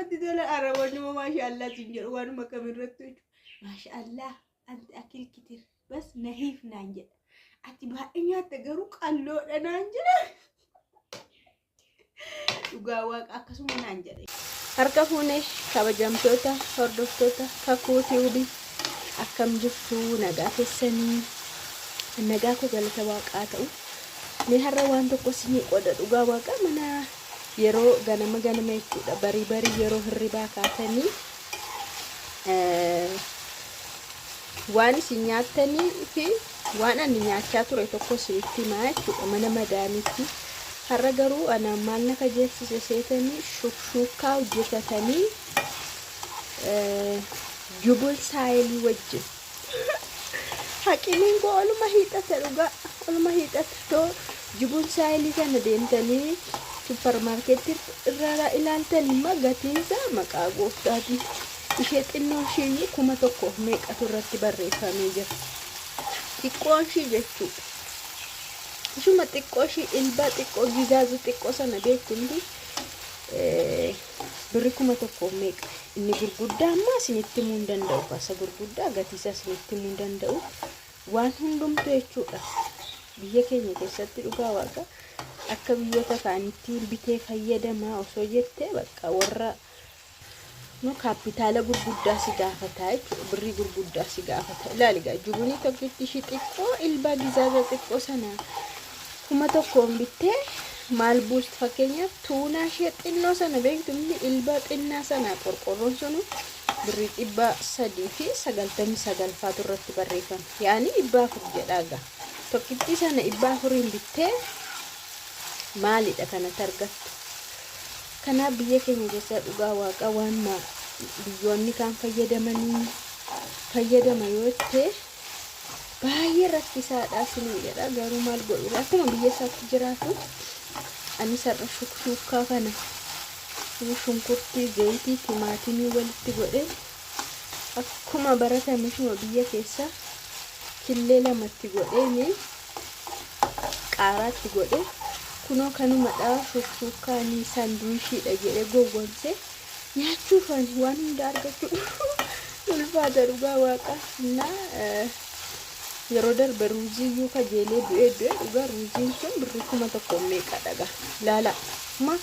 namatti tola araboonni maashaallah sinjir waanuma kamirrattu maashaallah anti akil kitir bas nahiif naan jedha ati baay'ee nyaatta garuu qalloodha naan jedha dhugaa waaqa akkasuma naan jedhe harka fuune kabajamtoota hordoftoota kakuutii ubii akkam jirtu nagaa keessanii nagaa ko galata waaqaa ta'u ni har'a waan tokko sinii qoda dhugaa waaqa mana yeroo ganama jechuudha barii yeroo hirribaa kaatanii waan isin nyaattanii fi waan ani nyaachaa ture tokko sinitti himaa jechuudha mana madaamitti har'a garuu ana maal na kajeessise seetanii shukshuukaa hojjetatanii jubul saayilii wajjin haqiniin koo oluma hiixata dhugaa oluma hiixata too jubul saayilii kana deemtanii supermarketii irraa ilaaltanii magatiinsa maqaa gooftaati ishee xinnoo ishee 1,000 meeqatu irratti barreeffamee jira xiqqoo ishee jechuudha ishuma xiqqoo ishee ilba xiqqoo gizaazu xiqqoo sana beekumti birri 1,000 meeqa inni gurguddaa amma isinitti himuu hin danda'u kaasa gurguddaa gatiisa isinitti himuu hin danda'u waan hundumtu jechuudha biyya keenya keessatti dhugaa waaqa akka biyyoota kaanitti bitee fayyadamaa osoo jettee bakka warra no kaapitaala gurguddaa si gaafata jechuudha birrii gurguddaa si gaafata ilaaligaa jubunii tokkitti ishii xiqqoo ilba gizaaza xiqqoo sana 1,000 bittee maal buust fakkeenyaaf tuunaa ishee xinnoo sana beektumni ilba xinnaa sana qorqorroon sunu birrii 399 faatu irratti barreeffama yaani 400 jedhaaga tokkitti sana 400 bittee maalidha kanatti argattu kana biyya keenya keessa dhugaa waaqa waan biyyoonni kan fayyadama yoo ta'e baay'ee rakkisaadha sinii jedha garuu maal godhu akkuma biyya isaatti jiraatu ani sarra shukshuukaa kana shunkurtii zayitii timaatimii walitti godhe akkuma baratame shuma biyya keessa killee lamatti godhee qaaraatti godhe kunoo kanumadha shukshuukaanii sanduushiidha jedhee gowwomse nyaachuuf waan hunda argachuu ulfaata dhugaa waaqa na yeroo darbe ruuziyyuu kajeelee du'ee dhugaa ruuziin sun birrii 1,000 meeqa dhaga laala ma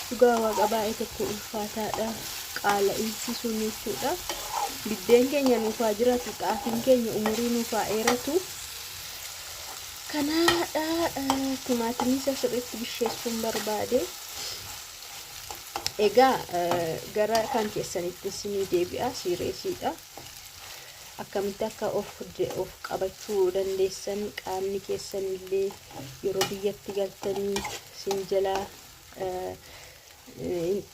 dhugaa waaqa baay'ee tokko ulfaataadha qaala'insi sun jechuudha biddeen keenya nuufaa jiraatu xaafiin keenya umurii nuufaa dheeratu kanaadha timaatimii sirriitti bisheessuun barbaade egaa gara kan keessanitti isinii deebi'a siireesiidha akkamitti akka of qabachuu dandeessan qaamni keessanillee yeroo biyyatti galtanii sinjalaa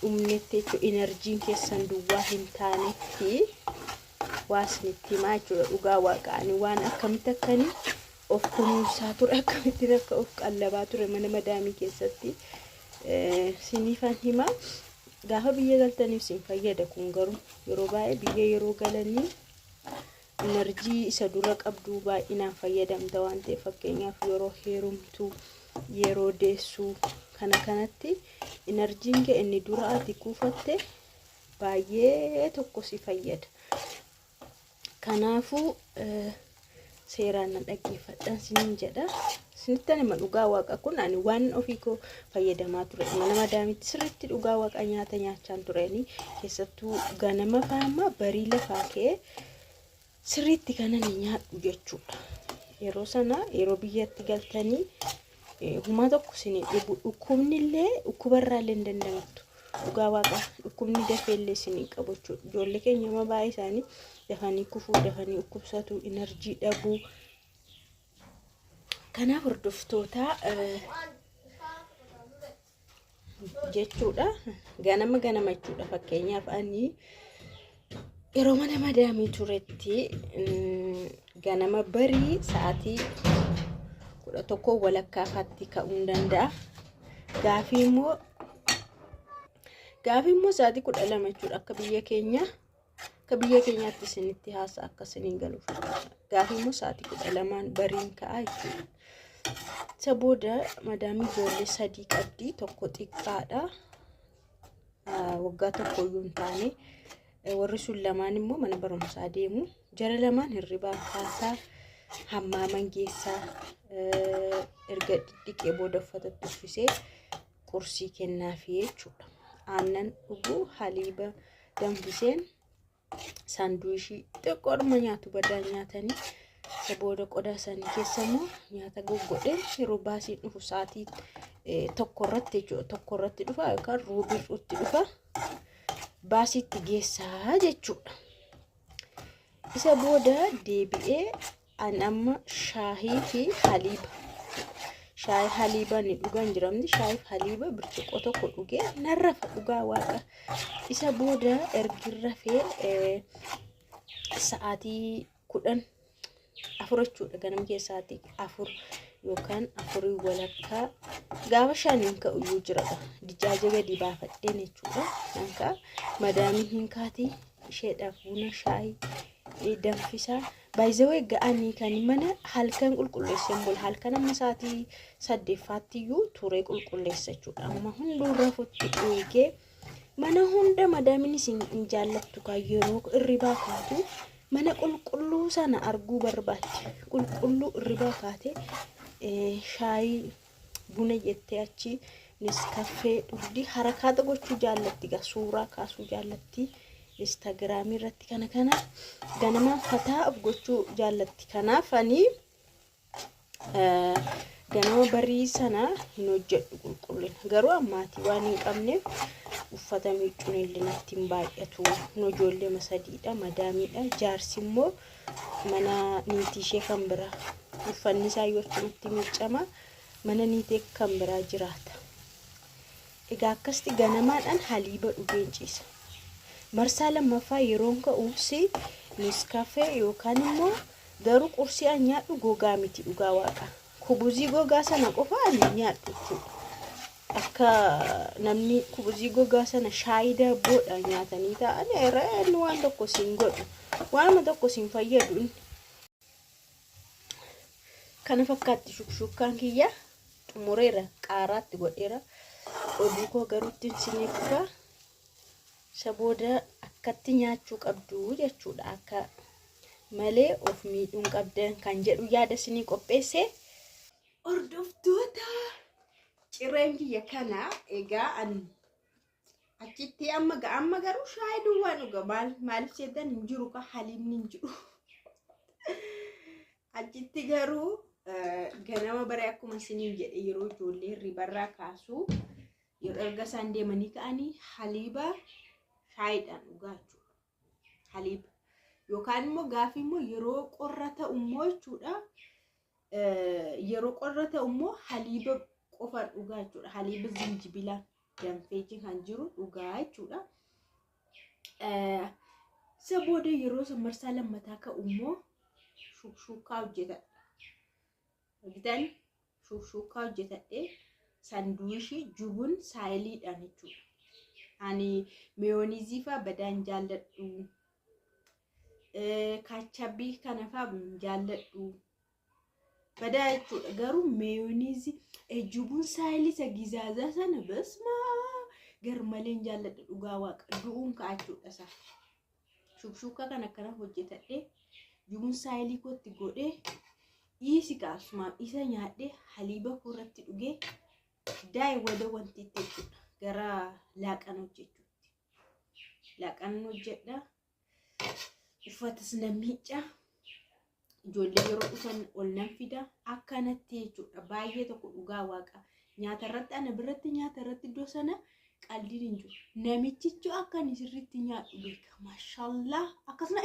umnetti enerjiin keessan duwwaa hin taanetti waasnitti himaa jechuudha dhugaa waaqaanii waan akkamitti akkanii of kunuunsaa ture akkamitti akka of qallabaa ture mana madaamii keessatti sinifan himaa gaafa biyya galtaniif sin fayyada kun garuu yeroo baay'ee biyya yeroo galanii enerjii isa dura qabdu baay'inaan fayyadamta waan ta'eef fakkeenyaaf yeroo heerumtu yeroo deessuu kanatti enerjiin kee inni dura ati kuufatte baay'ee tokko si fayyada kanaafuu seeraan dhaggeeffadhaan sinin jedha sinittan ima dhugaa waaqa kun ani waan ofii koo fayyadamaa ture mana madaamitti sirriitti dhugaa waaqa nyaata nyaachaan tureni keessattuu ganama faama barii lafaa kee sirriitti kana ni nyaadhu jechuudha yeroo sana yeroo biyyatti galtanii huma tokko sinii dhibu dhukkubnillee dhukkubarraallee hin dandamattu dhugaa waaqa dhukkubni dafeellee sinii qabu jechuudha ijoollee keenya ma baay'ee isaanii dafanii kufuu dafanii dhukkubsatu enerjii dhabuu kanaaf hordoftoota jechuudha ganama jechuudha fakkeenyaaf ani yeroo mana madaamii turetti ganama barii sa'aatii 11 walakkaatti ka'uu danda'a gaafii immoo sa'aatii 12 jechuudha akka biyya keenyaatti isinitti haasa akka isiniin galuuf gaafii immoo sa'aatii 12 bariin ka'a jechuudha isa booda madaamii ijoollee 3 qabdi tokko xiqqaadha waggaa tokko iyyuu hin taane warri sun lamaan immoo mana barumsaa deemu. Jara lamaan hirribaan kaasaa hammaaman geessaa erga dhiqee booda uffatatti uffisee qursii kennaafii jechuudha. Aannan dhuguu haliiba danfiseen saanduwiishii xiqqoodhuma nyaatu badaa nyaatanii booda qodaa isaanii keessa immoo nyaata goggodheen yeroo baasiin dhufu sa'aatii tokko irratti dhufa yookaan ruubiirratti dhufa baasiitti geessaa jechuudha. Isa booda deebi'ee an amma shaahii fi haliiba shaayii haliiba ni dhugan jiramni shaayii haliiba birciqoo tokko dhugee narrafa dhugaa waaqa. Isa booda ergirra fee sa'aatii 14 jechuudha ganama keessaatii 4 yookaan 4 walakkaa gaafa shaniin ka'uyyuu jira dijaaja gadi baafadheen jechuudha. Nanka madaamii hin kaatii isheedhaaf buna shaayii danfisaa baay'ee ga'anii kan mana halkan qulqulleessan bol halkan amma sa'aatii 8ffaattiyuu turee qulqulleessa jechuudha. Amma hunduurra futti eegee mana hunda madaamiin isin jaallattu kan yeroo irribaa kaatu mana qulqulluu sana arguu barbaadde qulqulluu irribaa kaate shaayii buna jettee achi Nescafe dhugdi harakaata gochuu jaallatti gaa suuraa kaasuu jaallatti. Instagram irratti kana ganama fataa of gochuu jaallatti. Kanaaf ani ganama barii sana hin hojjedhu qulqullina. Garuu ammaatii waan hin qabneef uffata miiccuun illee natti hin baay'atu. Nu ijoollee masadiidha, madaamiidha. Jaarsi immoo mana niitii ishee kan biraa uffanni isaa yoo achumatti miiccama mana niitii kan biraa jiraata. Egaa akkasti ganamaadhaan haliiba dhugeen ciisa. Marsaa lammaffaa yeroon ka'uusi Nescafe yookaan immoo garuu qursii an nyaadhu gogaa miti dhugaa waaqa. Kubuzii gogaa sana qofa ani nyaadhu jechuudha. Akka namni kubuzii gogaa sana shaayii daabboodhaan nyaatanii ta'an inni waan tokko siin godhu waanuma tokko siin fayyadu. Kana fakkaatti shukshukkaan kiyya xumureera qaaraatti godheera. Oduu koo garuutti isinii dhufa. Sabooda akkatti nyaachuu qabdu jechuudha. Akka malee of miidhuun qabdan kan jedhu yaada isinii qopheesse. Hordoftoota cireen kiyya kana egaa achitti amma garuu shaayii duwwaa dhuga maaliif seetan hin jiru ka haliimni hin jiru. Achitti garuu ganama bare akkuma isiniin jedhe yeroo ijoollee ribarraa kaasuu yeroo erga isaan deemanii ka'anii haliiba shaayiidhaan dhugaa jechuudha. Haliiba yookaan immoo gaafii immoo yeroo qorra ta'u immoo jechuudha. Yeroo qorra ta'u immoo haliiba qofa dhugaa jechuudha. Haliiba zinjibilaa danfeechi kan jiru dhugaa jechuudha. Isa booda yeroo marsaa lammataa ka'u immoo shukshukkaa hojjetadha. Argitan shukshukkaa hojjetadhee saanduwiishii jubuun saayiliidhaan jechuudha. Ani meeyoniizii fa'aa badaan jaalladhu. Kachabii kana fa'aa jaalladhu. Badaa jechuudha. Garuu meeyoniizii jubuun saayilii isa gizaazaa sana basma garmaleen jaalladhu dhugaa waaqa du'uun ka'achuudha isaa. Shukshukkaa kana akkana hojjetadhee jubuun saayilii kootti godhee isi kaasuma isa nyaadhee haliiba koorratti dhugee daa'e wada wanti itti jechuudha. Gara laaqana hojjechuutti. Laaqana hojjedha. Uffatas nan miicca. Ijoollee yeroo dhufan ol nan fida. Akkanatti jechuudha. Baay'ee tokko dhugaa waaqa. Nyaata irratti ana biratti nyaata irratti iddoo sana qaldiin hin jiru. Namichichi akkan sirriitti nyaadhu beeka. Maashaallah akkasuma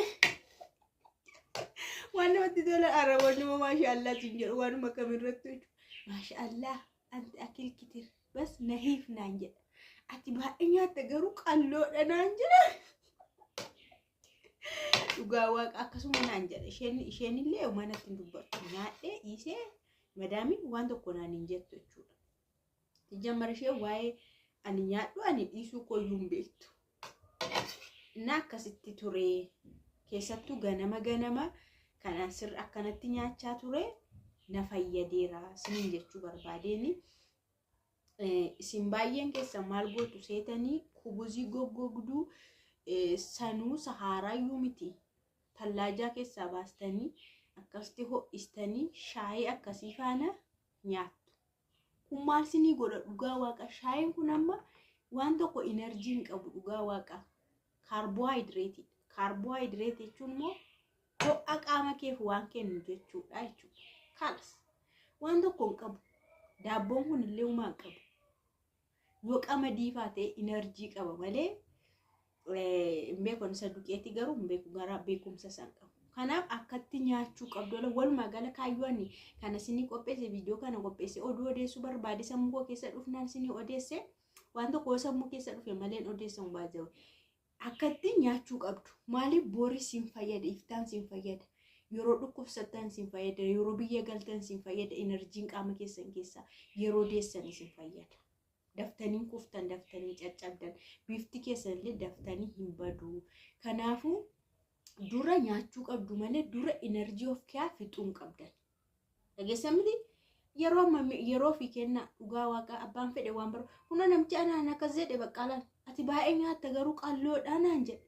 waan namatti tola araboonni maashaallah siin jedhu waanuma kamirratti jechuudha. Maashaallah anti akil kitir bas nahiif naan jedha. Ati baay'ee nyaatta garuu qalloodha naan jedha. Dhugaa waaqa akkasuma naan jedha. Isheen illee manatti hin dubbattu. Nyaadhee dhiisee madaamiin waan tokko naan hin jettu jechuudha. Jammara ishee waa'ee ani nyaadhu ani dhiisuu koyyuu hin beektu. Na akkasitti ture keessattuu ganama kanaan sirri akkanatti nyaachaa ture na fayyadeera isiniin jechuu barbaadeen. Isin baay'een keessa maal gootu seetanii kubuzii goggogduu sanuu sahaarayyuu miti. Tallaajaa keessaa baastanii akkasitti ho'istanii shaayii akkasii faana nyaattu. Kun maal sinii godha dhugaa waaqa. Shaayiin kun amma waan tokko enerjii hin qabu dhugaa waaqa. Carbohydrate. Carbohydrate jechuun immoo ho'a qaama keef waan kennu jechuudha jechuudha. Kanas waan tokko hin qabu. Daabboon kun illee uumaan qabu. Yoo qamadii faatee enerjii qaba malee beekumsa duqeetii garuu beekumsa san qabu. Kanaaf akkatti nyaachuu qabdu. Walumaa gala kaayyoon kana sinii qopheesse viidiyoo kana qopheesse oduu odeessuu barbaade sammuu koo keessa dhufnaan sinii odeesse waan tokko sammuu keessa dhufe malee odeessan baaja'u. Akkatti nyaachuu qabdu. Maaliif boori siin fayyada, iftaan siin fayyada, yeroo dhukkubsattan siin fayyada, yeroo biyya galtan siin fayyada, enerjiin qaama keessan keessaa yeroo deessan siin fayyada. Daftanii kuftan, daftanii caccabdan, bifti keessanillee daftanii hin badu. Kanaafuu dura nyaachuu qabdu malee dura enerjii of keessaa fixuun qabdan. Dhageessan miti? Yeroo fi kenna dhugaa waaqa abbaan fedhe waan baru. Kuna namchi anaan akkas jedhe baqqaalaan ati baay'ee nyaatta garuu qalloodhaa naan jedhe.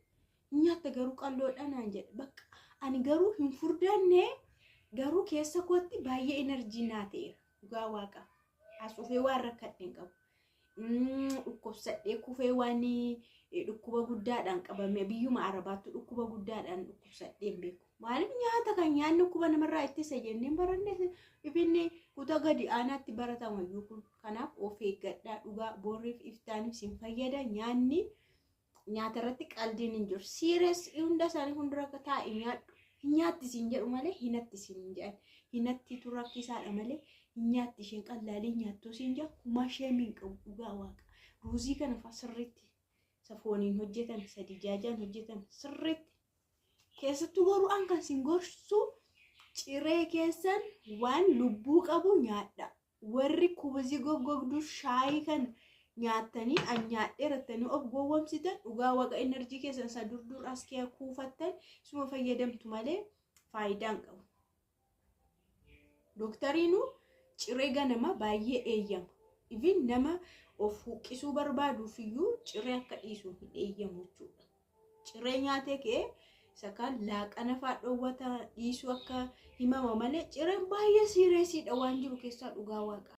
Nyaatta garuu qalloodhaa naan jedhe. Bakka ani garuu hin furdanne garuu keessa kootti baay'ee enerjii naa ta'eera. Dhugaa waaqa. As dhufee waan rakkadhe hin qabu. Dhukkubsadhee kufee waan dhukkuba guddaadhaan qabame biyyuma arabaatti dhukkuba guddaadhaan dhukkubsadhee hin beeku. Maaliif nyaata kan nyaanni dhukkuba namarraa ittisa jenneen baranne ibinne kutaa gadi aanaatti baratamu iyyuu kun. Kanaaf of eeggadhaa dhugaa booriif iftaaniif sin fayyada. Nyaanni nyaata irratti qaldiin hin jiru. Serious hunda isaanii hundura taa'e nyaadhu. Hin nyaatti sin jedhu malee hinatti sin hin jedhan. Hinatti tu rakkisaadha malee nyaatti isheen qallaalee nyaattuu siin jedhu kuma ishee min qabu dhugaa waaqa. Ruuzii kana fa'aa sirriitti safooniin hojjetan sadii jaajaan hojjetan sirriitti. Keessattuu garuu an kan sin gorsu ciree keessan waan lubbuu qabu nyaadha. Warri kubuzii goggogduu shaayii kan nyaatanii an nyaadhee rattanii of gowwomsitan dhugaa waaqa enerjii keessan isa durdur as kee kuufattan suma fayyadamtu malee faayidaan qabu. Doktariinu ciree ganama baay'ee eeyyama. Even nama of huqqisuu barbaaduuf iyyuu ciree akka dhiisuu hin eeyyamu jechuudha. Ciree nyaatee kee sakaan laaqana fa'aa dhoowwata dhiisuu akka himama malee cireen baay'ee siireesiidha waan jiru keessaa dhugaa waaqa.